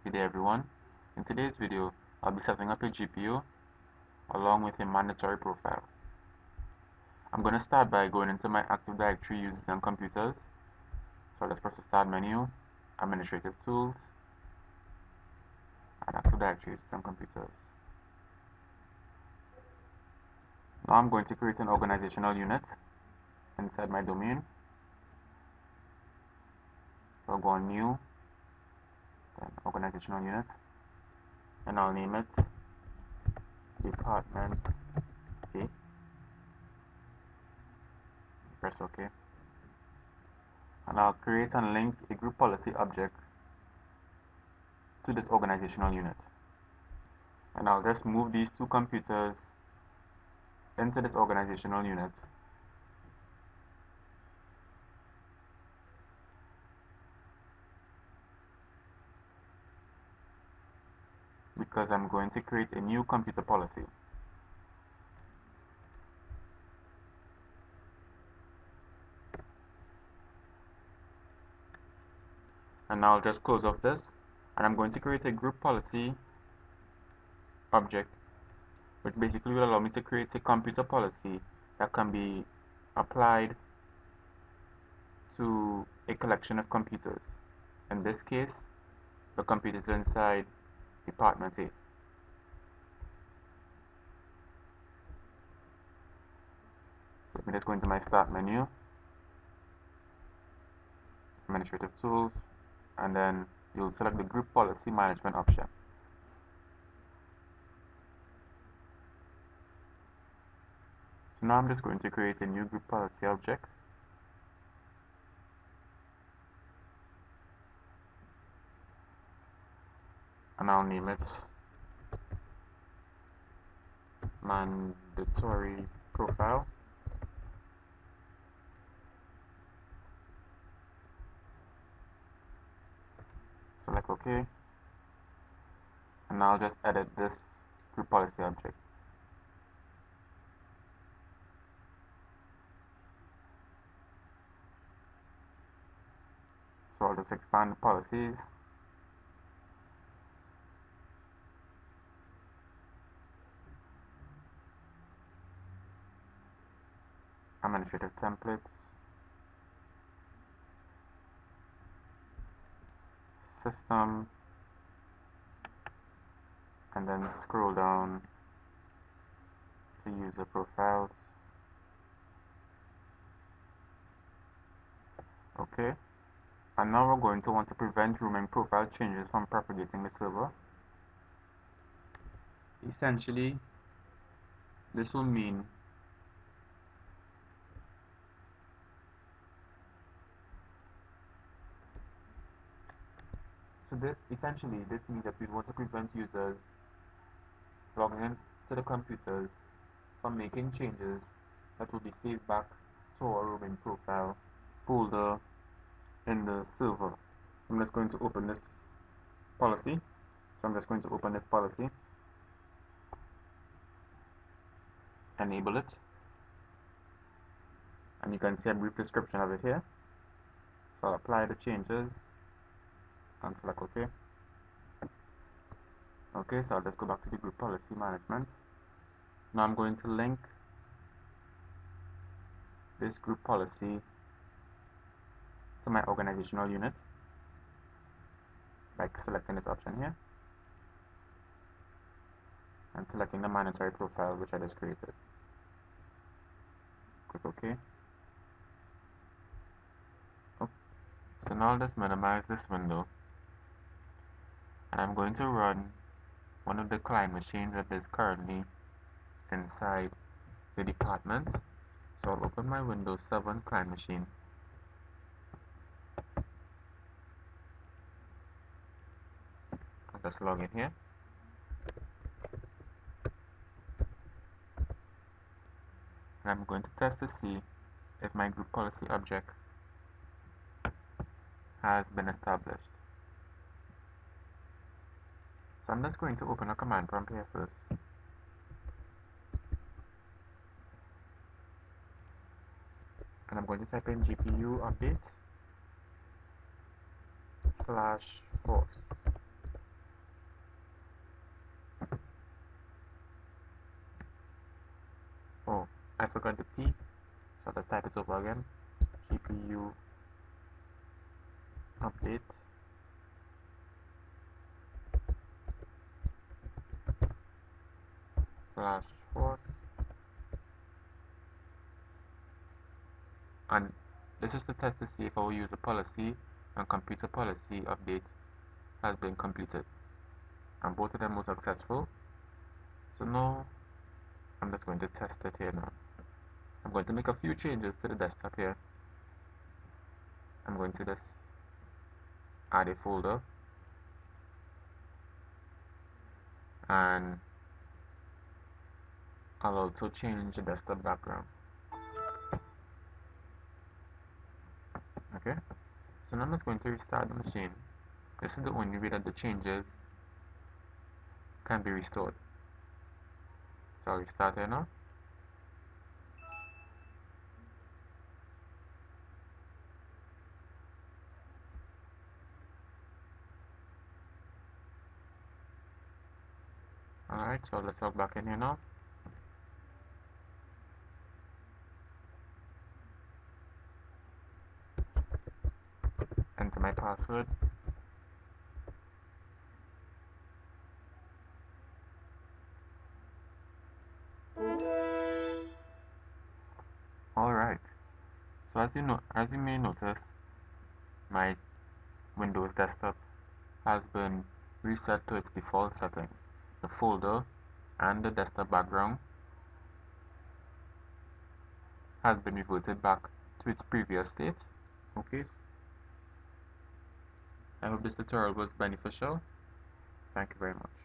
Good day everyone. In today's video, I'll be setting up a GPO along with a mandatory profile. I'm going to start by going into my Active Directory users and computers. So let's press the Start menu, Administrative Tools, and Active Directory users and computers. Now I'm going to create an organizational unit inside my domain. So I'll go on New, then Organizational Unit, and I'll name it Department A. Press OK. And I'll create and link a group policy object to this organizational unit. And I'll just move these two computers into this organizational unit. Because I'm going to create a new computer policy. And now I'll just close off this, and I'm going to create a group policy object, which basically will allow me to create a computer policy that can be applied to a collection of computers. In this case, the computers inside Department A. So let me just go into my Start menu, Administrative Tools, and then you'll select the Group Policy Management option. So now I'm just going to create a new group policy object. And I'll name it Mandatory Profile. Select OK. And now I'll just edit this group policy object. So I'll just expand the policies. Administrative templates. System. And then scroll down to user profiles. Okay. And now we're going to want to prevent roaming profile changes from propagating the server. Essentially, this will mean this means that we want to prevent users logging into the computers from making changes that will be saved back to our roaming profile folder in the server. I'm just going to open this policy. So I'm just going to open this policy, enable it, and you can see a brief description of it here. So I'll apply the changes and select OK. Okay, so I'll just go back to the group policy management. Now I'm going to link this group policy to my organizational unit by selecting this option here and selecting the mandatory profile which I just created. Click OK. So now I'll just minimize this window, and I'm going to run one of the client machines that is currently inside the department. So I'll open my Windows 7 client machine. I'll just log in here. And I'm going to test to see if my group policy object has been established. So I'm just going to open a command prompt here first. And I'm going to type in GPU update /force. forgot the P, so let's type it over again. GPU update slash force, and this is to test to see if our user policy and computer policy update has been completed, and both of them were successful. So now I'm just going to test it here now. I'm going to make a few changes to the desktop here. I'm going to just add a folder, and I'll also change the desktop background. Okay, so now I'm just going to restart the machine. This is the only way that the changes can be restored. So I'll restart here now. Alright, so let's log back in here now. Enter my password. Alright, so as you may notice, my Windows desktop has been reset to its default settings. The folder and the desktop background has been reverted back to its previous state. Okay, I hope this tutorial was beneficial. Thank you very much.